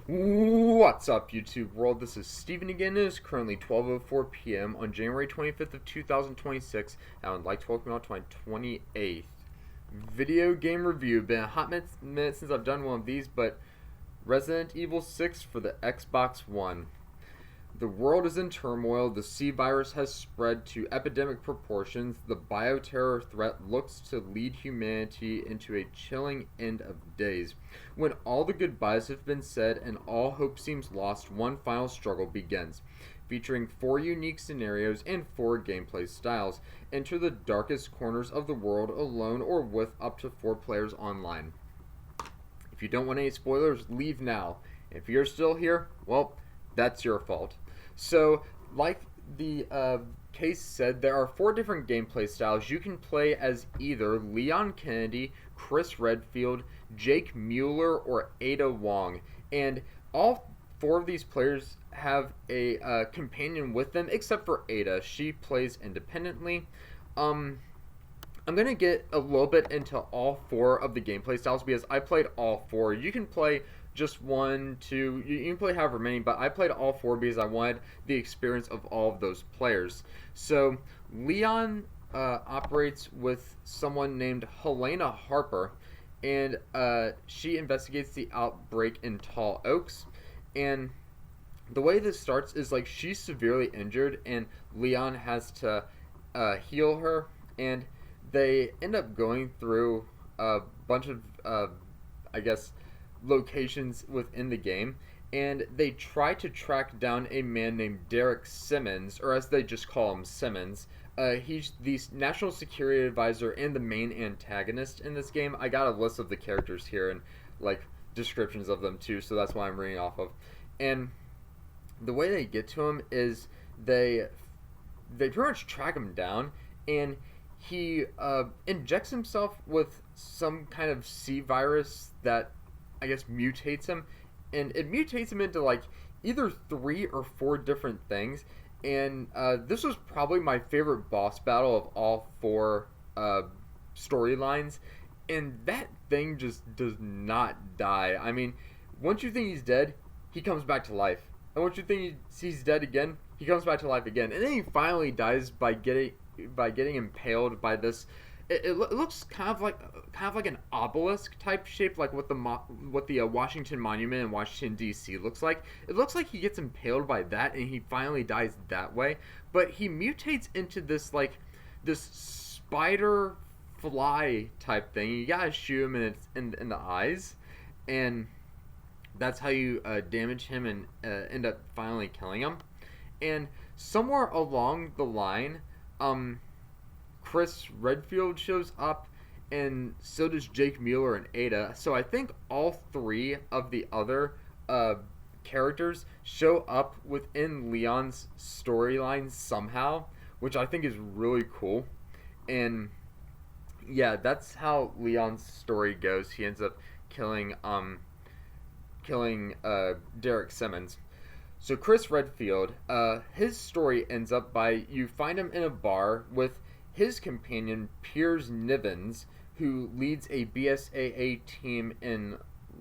What's up, YouTube world? This is Steven again. It is currently 12:04 p.m. on January 25th of 2026, and I would like to welcome you all to my 28th video game review. Been a hot minute since I've done one of these, but Resident Evil 6 for the Xbox One. The world is in turmoil, the C virus has spread to epidemic proportions, the bioterror threat looks to lead humanity into a chilling end of days. When all the goodbyes have been said and all hope seems lost, one final struggle begins. Featuring 4 unique scenarios and 4 gameplay styles, enter the darkest corners of the world alone or with up to 4 players online. If you don't want any spoilers, leave now. If you're still here, well, that's your fault. So, like the case said, there are 4 different gameplay styles. You can play as either Leon Kennedy, Chris Redfield, Jake Muller, or Ada Wong. And all 4 of these players have a companion with them, except for Ada. She plays independently. I'm going to get a little bit into all 4 of the gameplay styles because I played all 4. You can play just 1, 2, you can play however many, but I played all 4 because I wanted the experience of all of those players. So Leon operates with someone named Helena Harper, and she investigates the outbreak in Tall Oaks. And the way this starts is like she's severely injured, and Leon has to heal her, and they end up going through a bunch of, I guess, locations within the game, and they try to track down a man named Derek Simmons, or as they just call him, Simmons. He's the national security advisor and the main antagonist in this game. I got a list of the characters here and like descriptions of them too, so that's why I'm reading off of. And the way they get to him is they pretty much track him down, and he injects himself with some kind of C virus that I guess mutates him, and it mutates him into like either 3 or 4 different things. And this was probably my favorite boss battle of all 4 storylines, and that thing just does not die. I mean, once you think he's dead, he comes back to life, and once you think he's dead again, he comes back to life again, and then he finally dies by getting impaled by this. It looks kind of like an obelisk type shape, like what the Washington Monument in Washington D.C. looks like. It looks like he gets impaled by that, and he finally dies that way. But he mutates into this spider fly type thing. You gotta shoot him in the eyes, and that's how you damage him and end up finally killing him. And somewhere along the line, Chris Redfield shows up, and so does Jake Muller and Ada. So I think all 3 of the other characters show up within Leon's storyline somehow, which I think is really cool. And yeah, that's how Leon's story goes. He ends up killing Derek Simmons. So Chris Redfield, his story ends up by you find him in a bar with his companion Piers Nivens, who leads a BSAA team in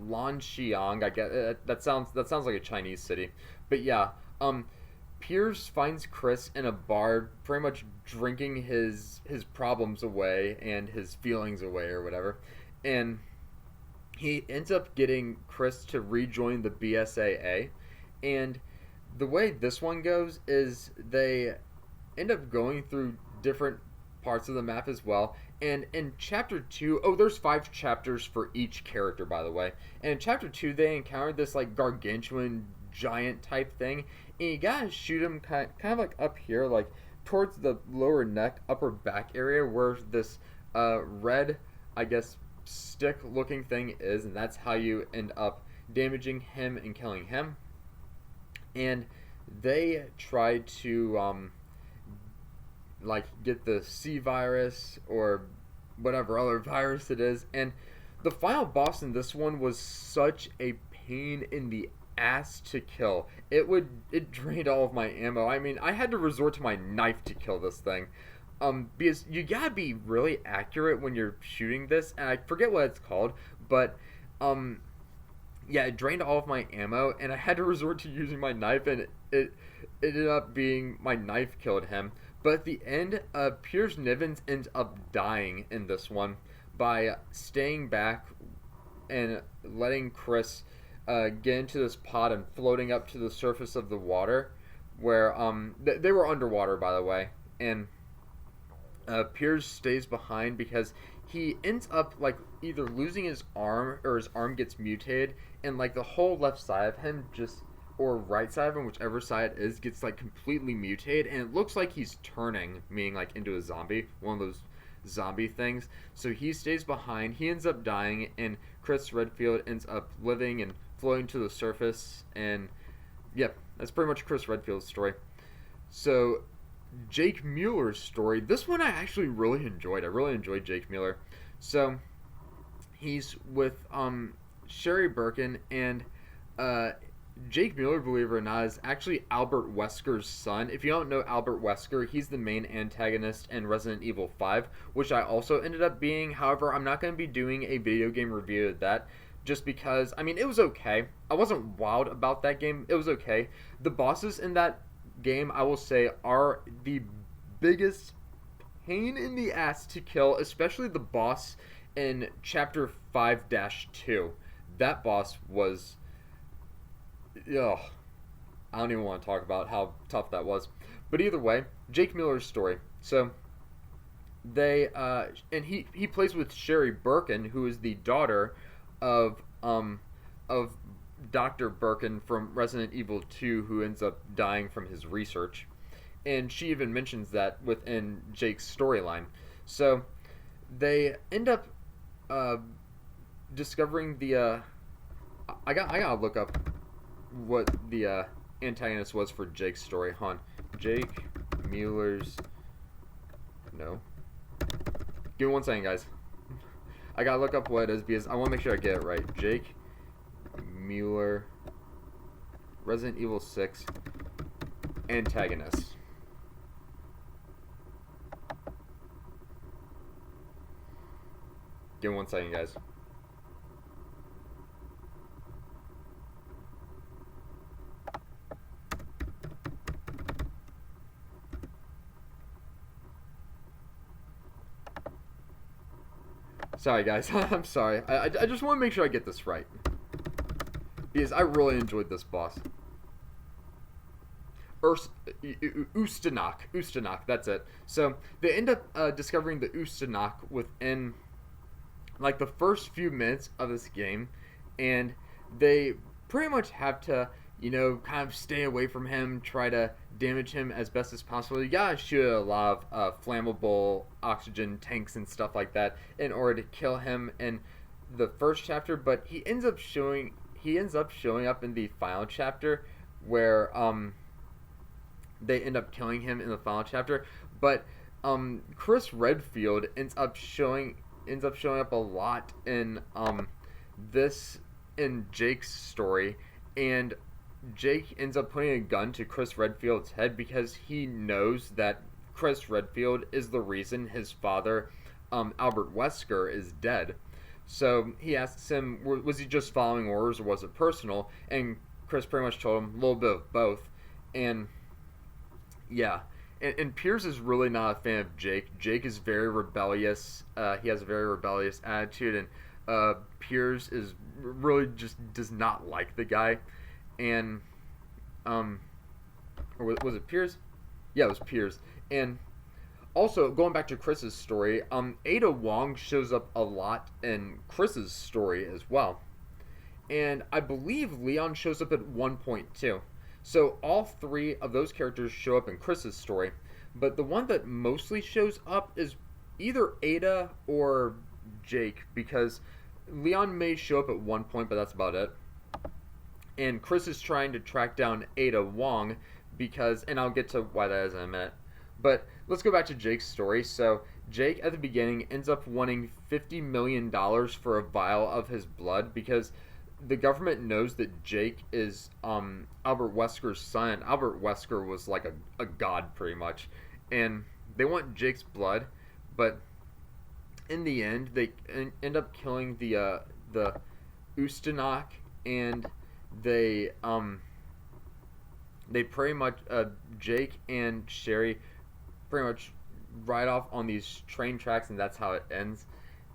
Lanxiang. I guess that sounds like a Chinese city, but yeah. Piers finds Chris in a bar, pretty much drinking his problems away and his feelings away or whatever, and he ends up getting Chris to rejoin the BSAA. And the way this one goes is they end up going through different parts of the map as well. And in chapter 2, there's 5 chapters for each character, by the way. And in chapter 2, they encountered this like gargantuan giant type thing, and you gotta shoot him kind of like up here, like towards the lower neck, upper back area, where this red, I guess, stick looking thing is, and that's how you end up damaging him and killing him. And they try to like get the C virus or whatever other virus it is, and the final boss in this one was such a pain in the ass to kill. It drained all of my ammo. I mean, I had to resort to my knife to kill this thing. Because you gotta be really accurate when you're shooting this, and I forget what it's called, but yeah, it drained all of my ammo, and I had to resort to using my knife, and it ended up being my knife killed him. But at the end, Piers Nivens ends up dying in this one by staying back and letting Chris get into this pod and floating up to the surface of the water, where they were underwater, by the way, and Piers stays behind because he ends up like either losing his arm or his arm gets mutated, and like the whole left side of him just, or right side of him, whichever side it is, gets like completely mutated, and it looks like he's turning, meaning like into a zombie, one of those zombie things. So he stays behind. He ends up dying, and Chris Redfield ends up living and floating to the surface. And yep, that's pretty much Chris Redfield's story. So Jake Muller's story. This one I actually really enjoyed. I really enjoyed Jake Muller. So he's with Sherry Birkin, and Jake Muller, believe it or not, is actually Albert Wesker's son. If you don't know Albert Wesker, he's the main antagonist in Resident Evil 5, which I also ended up being. However, I'm not going to be doing a video game review of that, just because, I mean, it was okay. I wasn't wowed about that game. It was okay. The bosses in that game, I will say, are the biggest pain in the ass to kill, especially the boss in Chapter 5-2. That boss was... Ugh, I don't even want to talk about how tough that was. But either way, Jake Muller's story. So they and he plays with Sherry Birkin, who is the daughter of Dr. Birkin from Resident Evil 2, who ends up dying from his research. And she even mentions that within Jake's storyline. So they end up discovering the I gotta look up what the antagonist was for Jake's story. Hold on. Jake Muller's... No. Give me 1 second, guys. I gotta look up what it is because I want to make sure I get it right. Jake Muller, Resident Evil 6 antagonist. Give me 1 second, guys. Sorry, guys. I'm sorry. I just want to make sure I get this right, because I really enjoyed this boss. Ustanok, that's it. So they end up discovering the Ustanok within like the first few minutes of this game, and they pretty much have to, you know, kind of stay away from him, try to damage him as best as possible. You gotta shoot a lot of flammable oxygen tanks and stuff like that in order to kill him in the first chapter, but he ends up showing up in the final chapter, where they end up killing him in the final chapter. But Chris Redfield ends up showing up a lot in Jake's story, and Jake ends up putting a gun to Chris Redfield's head because he knows that Chris Redfield is the reason his father, Albert Wesker, is dead. So he asks him, was he just following orders or was it personal? And Chris pretty much told him a little bit of both. And yeah, and Piers is really not a fan of Jake. Jake is very rebellious. He has a very rebellious attitude, and Piers is really just does not like the guy. And or was it Piers? Yeah, it was Piers. And also, going back to Chris's story, Ada Wong shows up a lot in Chris's story as well. And I believe Leon shows up at one point too. So all three of those characters show up in Chris's story. But the one that mostly shows up is either Ada or Jake, because Leon may show up at one point, but that's about it. And Chris is trying to track down Ada Wong because, and I'll get to why that is in a minute. But let's go back to Jake's story. So Jake, at the beginning, ends up wanting $50 million for a vial of his blood because the government knows that Jake is Albert Wesker's son. Albert Wesker was like a god, pretty much. And they want Jake's blood, but in the end, they end up killing the Ustanok and they pretty much Jake and Sherry pretty much ride off on these train tracks, and that's how it ends.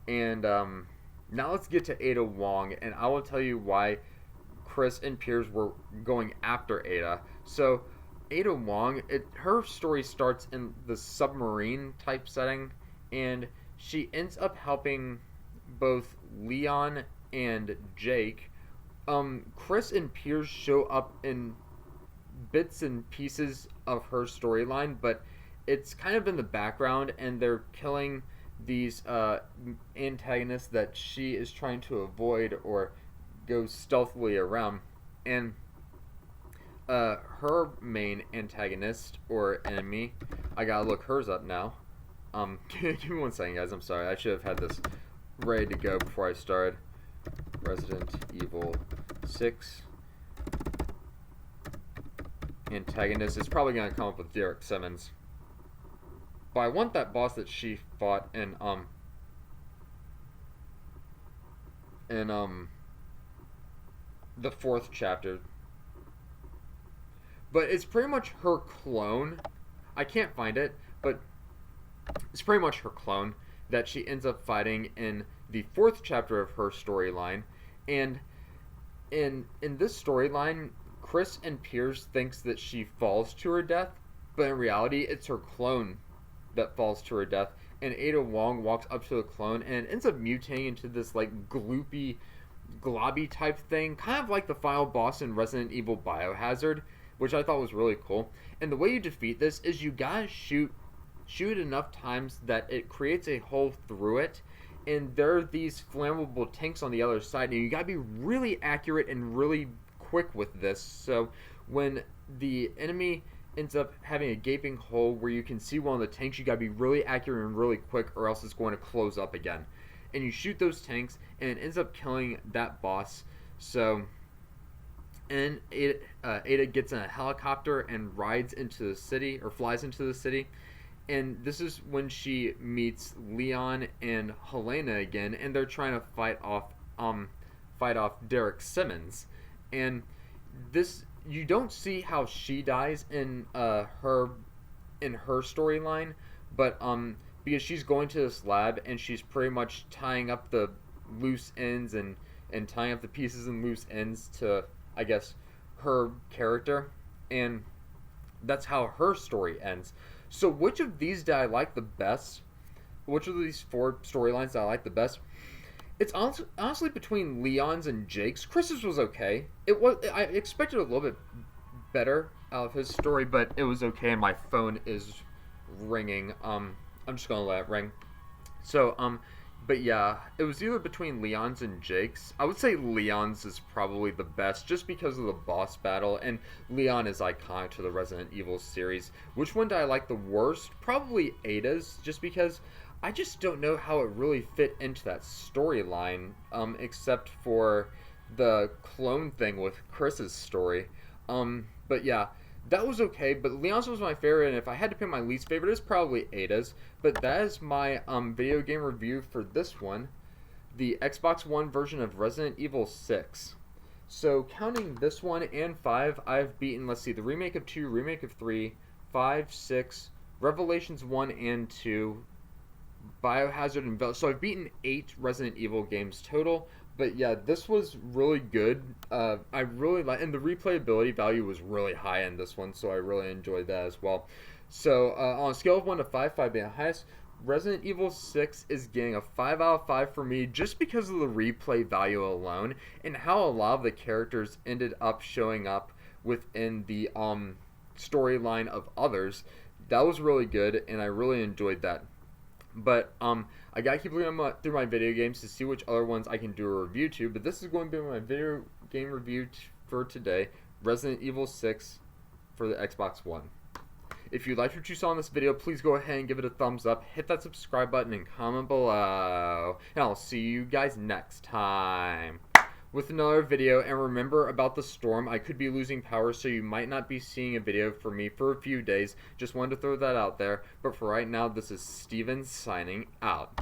And now let's get to Ada Wong, and I will tell you why Chris and Piers were going after Ada. So Ada Wong, her story starts in the submarine type setting, and she ends up helping both Leon and Jake. Chris and Piers show up in bits and pieces of her storyline, but it's kind of in the background, and they're killing these antagonists that she is trying to avoid or go stealthily around. And her main antagonist or enemy, I gotta look hers up now. Give me 1 second, guys. I'm sorry. I should have had this ready to go before I started. Resident Evil 6 antagonist is probably gonna come up with Derek Simmons. But I want that boss that she fought in the 4th chapter. But it's pretty much her clone. I can't find it, but it's pretty much her clone that she ends up fighting in the 4th chapter of her storyline. And in this storyline, Chris and Piers thinks that she falls to her death, but in reality, it's her clone that falls to her death. And Ada Wong walks up to the clone and ends up mutating into this like gloopy, globby type thing, kind of like the final boss in Resident Evil Biohazard, which I thought was really cool. And the way you defeat this is you gotta shoot it enough times that it creates a hole through it, and there are these flammable tanks on the other side, and you gotta be really accurate and really quick with this. So when the enemy ends up having a gaping hole where you can see one of the tanks, you gotta be really accurate and really quick, or else it's going to close up again. And you shoot those tanks, and it ends up killing that boss. So, and Ada gets in a helicopter and rides into the city, or flies into the city. And this is when she meets Leon and Helena again, and they're trying to fight off Derek Simmons. And this, you don't see how she dies in her storyline, but because she's going to this lab and she's pretty much tying up the loose ends and tying up the pieces and loose ends to, I guess, her character, and that's how her story ends. So which of these did I like the best? Which of these 4 storylines did I like the best? It's honestly between Leon's and Jake's. Chris's was okay. I expected a little bit better out of his story, but it was okay. And my phone is ringing. I'm just gonna let it ring. So but yeah, it was either between Leon's and Jake's. I would say Leon's is probably the best just because of the boss battle, and Leon is iconic to the Resident Evil series. Which one did I like the worst? Probably Ada's, just because I just don't know how it really fit into that storyline, except for the clone thing with Chris's story. But yeah, that was okay, but Leon's was my favorite, and if I had to pick my least favorite, it's probably Ada's. But that is my video game review for this one, the Xbox One version of Resident Evil 6. So counting this one and 5, I've beaten, let's see, the remake of 2, remake of 3, 5, 6, Revelations 1 and 2, Biohazard, and so I've beaten 8 Resident Evil games total. But yeah, this was really good. I really like, and the replayability value was really high in this one, so I really enjoyed that as well. So on a scale of 1 to 5, 5 being the highest, Resident Evil 6 is getting a 5 out of 5 for me just because of the replay value alone and how a lot of the characters ended up showing up within the storyline of others. That was really good, and I really enjoyed that. But I gotta keep looking through my video games to see which other ones I can do a review to. But this is going to be my video game review for today, Resident Evil 6 for the Xbox One. If you liked what you saw in this video, please go ahead and give it a thumbs up, hit that subscribe button, and comment below. And I'll see you guys next time with another video. And remember about the storm, I could be losing power, so you might not be seeing a video from me for a few days. Just wanted to throw that out there. But for right now, this is Steven signing out.